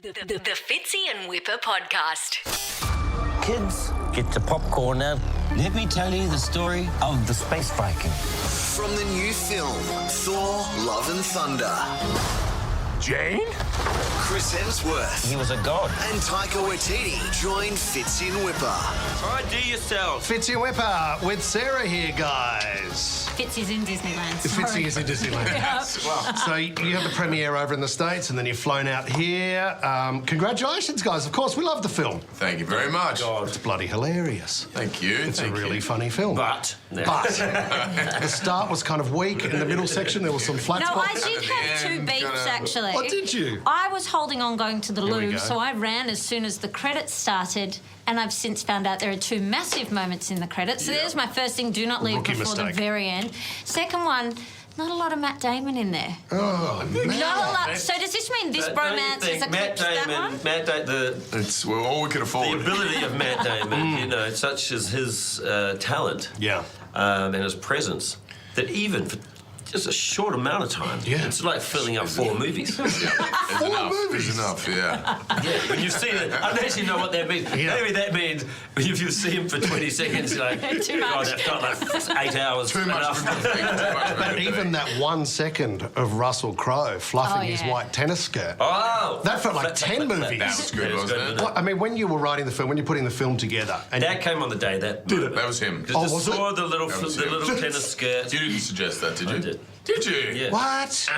The Fitzy and Wippa podcast. Kids, get your popcorn out. Let me tell you the story of the space Viking. From the new film, Thor, Love and Thunder. Jane? Chris Hemsworth He was a god. and Taika Waititi join Fitzy and Wippa. All right, do yourself. Fitzy and Wippa with Sarah here, guys. Fitzy's in Disneyland. Fitzy is in Disneyland. So you have the premiere over in the States and then you've flown out here. Congratulations, guys. Of course, we love the film. Thank you very much. It's bloody hilarious. Thank you. It's a really funny film. But the start was kind of weak. In the middle section, there was some flat No, spots. I did have two end, beefs, kinda- actually. What did you? I was holding on going to the we loo, go. so I ran as soon as the credits started, and I've since found out there are two massive moments in the credits. So there's my first thing, do not leave Rookie before mistake. the very end. Second one, not a lot of Matt Damon in there. Oh, Not a lot. So does this mean this bromance is Matt eclipsed that one? Damon, It's all we could the afford. ability of Matt Damon, you know, such as his talent Yeah. and his presence, that even for just a short amount of time, it's like filling up four movies. It's enough, yeah. Yeah, when you see it, I don't actually know what that means. Yeah. Maybe that means if you see him for 20 seconds, you're like, Too much. God, that felt like 8 hours. Too much enough. of a good thing, too much of a But good thing. even that 1 second of Russell Crowe fluffing his yeah. white tennis skirt. Oh! That felt like 10 movies. That was good, wasn't it? What, I mean, when you were writing the film, when you're putting the film together, and That came on the day that That was him. Just was saw it? the little That was him. tennis skirt. You didn't suggest that, did you? I did. Did you? Yeah. what?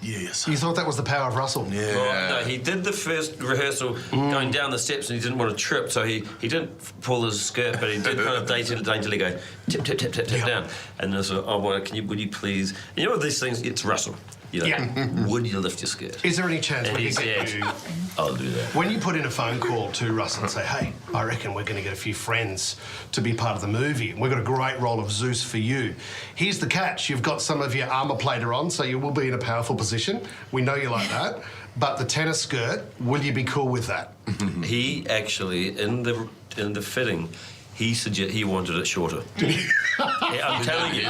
Yes. You thought that was the power of Russell? Yeah. Well, no, he did the first rehearsal going down the steps and he didn't want to trip, so he didn't pull his skirt, but he did kind of daintily go tip, tip, tip, tip, tip down. And then so, would you please? You know these things? It's Russell. You know, would you lift your skirt? Is there any chance And we he could get said, you... I'll do that. When you put in a phone call to Russell and say, hey, I reckon we're going to get a few friends to be part of the movie. We've got a great role of Zeus for you. Here's the catch. You've got some of your armour plater on, so you will be in a powerful position. We know you like that. But the tennis skirt, will you be cool with that? He actually, in the fitting, he wanted it shorter. I'm telling you,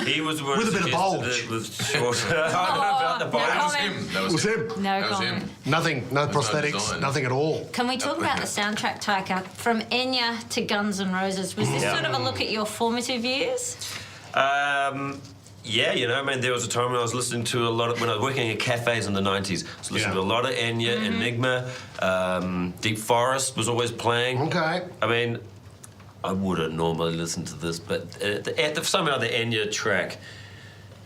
he was With a bit of bulge. With shorter. I don't know about the bulge. no That was comment. him. That was Was him. him? No That was comment. him. Nothing, no There's no prosthetics, design. nothing at all. Can we talk about the soundtrack, Taika? From Enya to Guns N' Roses, was this sort of a look at your formative years? Yeah, you know, I mean, there was a time when I was listening to a lot of, when I was working in cafes in the 90s, I was listening to a lot of Enya, Enigma, Deep Forest was always playing. Okay. I mean, I wouldn't normally listen to this, but somehow the Enya track,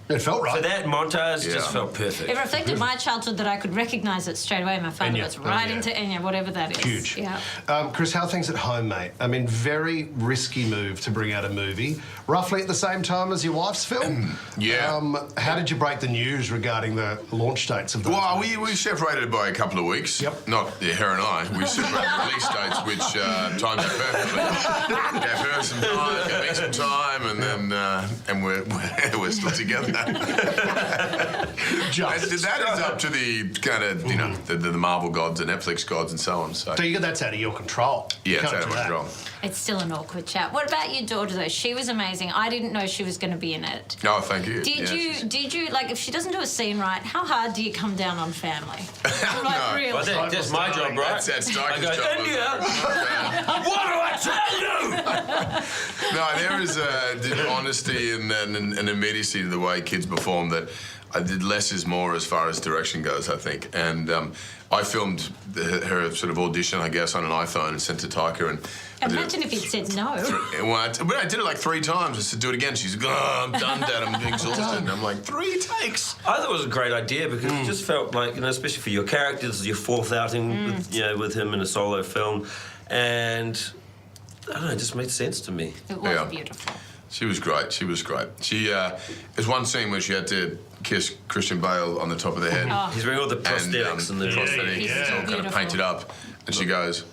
It felt right. for that montage, Yeah. just felt perfect. It reflected my childhood that I could recognise it straight away. My phone Enya. goes right Oh, yeah. into Enya, whatever that is. Huge. Yeah. Chris, how are things at home, mate? I mean, very risky move to bring out a movie, roughly at the same time as your wife's film. Yeah. How did you break the news regarding the launch dates of those? Well, movies? we separated by a couple of weeks. Yep. Not her and I. We separated release dates, which timed it perfectly. Gave her some time, gave me some time, and then and we're still together. Just. That is up to the kind of the Marvel gods, the Netflix gods, and so on. So That's out of your control. You yeah, it's can't out of do my that. control. It's still an awkward chat. What about your daughter, though? She was amazing. I didn't know she was going to be in it. No, thank you. Did you, like, if she doesn't do a scene right, how hard do you come down on family? Like, No. really? Well, that's my job, right? That's I Taika's go, job. India! What do I tell you? No, there is the honesty and immediacy to the way kids perform that I did less is more as far as direction goes, I think. And I filmed her sort of audition, I guess, on an iPhone and sent to Taika. And Imagine if he'd said no. but I did it like 3 times. I said, do it again. She's like, oh, I'm done, Dad. I'm exhausted. And I'm like, 3 takes. I thought it was a great idea because it just felt like, you know, especially for your character, this is your 4th outing with him in a solo film. And I don't know, it just made sense to me. It was Yeah. beautiful. She was great. She was great. There's one scene where she had to kiss Christian Bale on the top of the head. He's wearing all the prosthetics and the prosthetic, He's it's all so kind of beautiful. painted up. And she goes,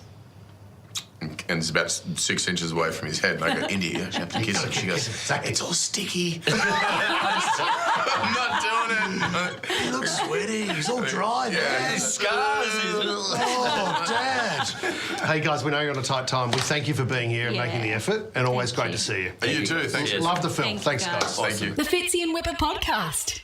and it's about 6 inches away from his head. And I go, India, you have to kiss it. She goes, it's all sticky. I'm not doing it. He looks sweaty. He's all dry. Yeah, His scars. Oh, Dad. Hey, guys, we know you're on a tight time. We thank you for being here and Yeah. making the effort, and always Thank great you. to see you. You too. Thanks. Yes. Love the film. Thank you, Thanks, guys. guys. Thank you. The Fitzy and Wippa podcast.